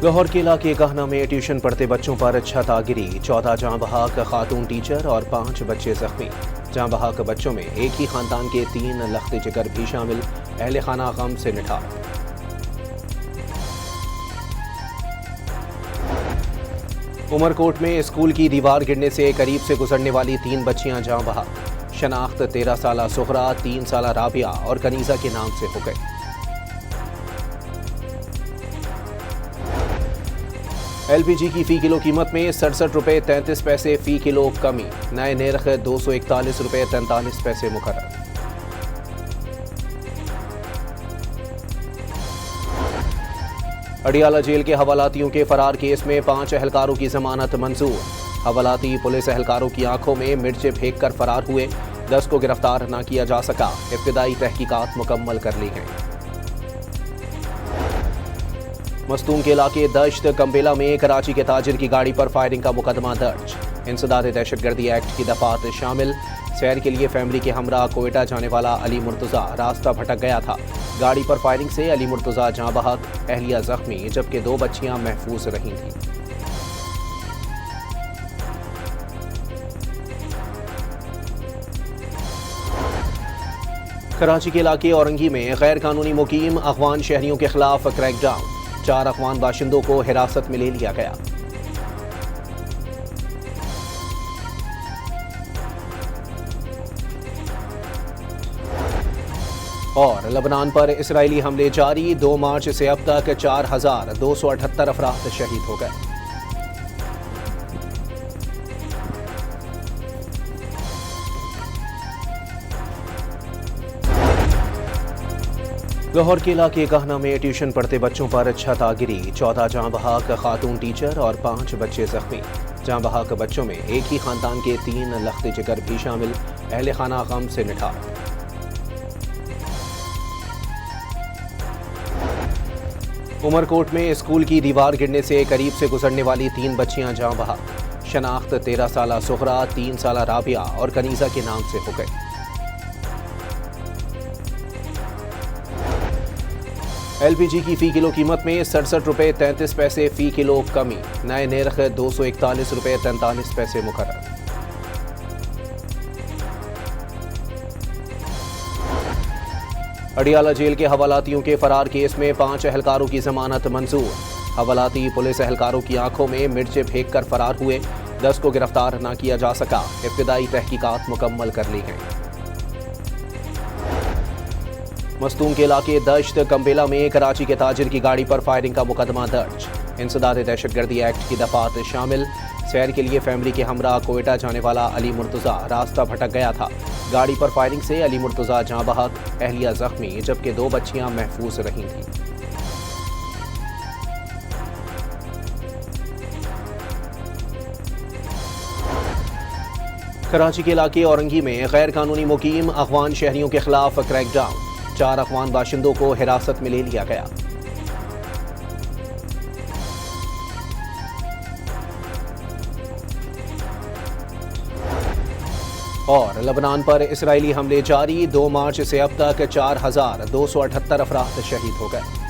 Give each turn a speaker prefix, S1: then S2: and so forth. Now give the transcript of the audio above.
S1: लाहौर के इलाके कहना में ट्यूशन पढ़ते बच्चों पर छत आ गिरी। 14 जाँ बहक खातून टीचर और 5 बच्चे जख्मी। जाँ बहक बच्चों में एक ही खानदान के 3 लख्त जिगर भी शामिल। अहले खाना गम से निठार। उमरकोट में स्कूल की दीवार गिरने से करीब से गुजरने वाली 3 बच्चियां जाँ बहक। शनाख्त 13 साला सुहरा, 3 साला राबिया और कनीजा के नाम से हो गई। LPG की फी किलो कीमत में 67 रुपये 33 पैसे फी किलो कमी। नए नर्ख 241 रुपये 43 पैसे मुकर्रर। अडियाला जेल के हवालातियों के फरार केस में 5 एहलकारों की जमानत मंजूर। हवालाती पुलिस एहलकारों की आंखों में मिर्चें फेंक कर फरार हुए। 10 को गिरफ्तार न किया जा सका। इब्तिदाई तहकीकात मुकम्मल कर ली गई। मस्तूम के इलाके दश्त कंबेला में कराची के ताजिर की गाड़ी पर फायरिंग का मुकदमा दर्ज। इंसदाद दहशतगर्दी एक्ट की दफात शामिल। सैर के लिए फैमिली के हमरा कोयटा जाने वाला अली मुर्तजा रास्ता भटक गया था। गाड़ी पर फायरिंग से अली मुर्तजा जाँ बहक, अहलिया जख्मी, जबकि 2 बच्चियां महफूज रही थीं। कराची के इलाके औरंगी में गैर कानूनी मुकीम अफगान शहरियों के खिलाफ क्रैकडाउन। 4 अफगान बाशिंदों को हिरासत में ले लिया गया। और लबनान पर इसराइली हमले जारी। 2 मार्च से अब तक 4278 अफराद शहीद हो गए। लाहौर के इलाके कहना में ट्यूशन पढ़ते बच्चों पर छत आ गिरी। 14 जाँ बहक खातून टीचर और 5 बच्चे जख्मी। जाँ बहक बच्चों में एक ही खानदान के 3 लख्त जिगर भी शामिल। अहले खाना गम से निठार। उमरकोट में स्कूल की दीवार गिरने से करीब से गुजरने वाली 3 बच्चियां जाँ बहक। शनाख्त 13 साला सुहरा, 3 साला राबिया और कनीजा के नाम से हो गई। LPG की फी किलो कीमत में 67 रुपये 33 पैसे फी किलो कमी। नए नर्ख 241 रुपये 43 पैसे मुकर्रर। अडियाला जेल के हवालातियों के फरार केस में 5 एहलकारों की जमानत मंजूर। हवालाती पुलिस एहलकारों की आंखों में मिर्चें फेंक कर फरार हुए। 10 को गिरफ्तार न किया जा सका। इब्तिदाई तहकीकात मुकम्मल कर ली गई। मस्तूम के इलाके दश्त कंबेला में कराची के ताजिर की गाड़ी पर फायरिंग का मुकदमा दर्ज। इंसदाद दहशतगर्दी एक्ट की दफात शामिल। सैर के लिए फैमिली के हमरा कोयटा जाने वाला अली मुर्तजा रास्ता भटक गया था। गाड़ी पर फायरिंग से अली मुर्तजा जाँ बहक, अहलिया जख्मी, जबकि 2 बच्चियां महफूज रही थीं। कराची के इलाके औरंगी में गैर कानूनी मुकीम अफगान शहरियों के खिलाफ क्रैकडाउन। 4 अफगान बाशिंदों को हिरासत में ले लिया गया। और लबनान पर इसराइली हमले जारी। 2 मार्च से अब तक 4278 अफराद शहीद हो गए।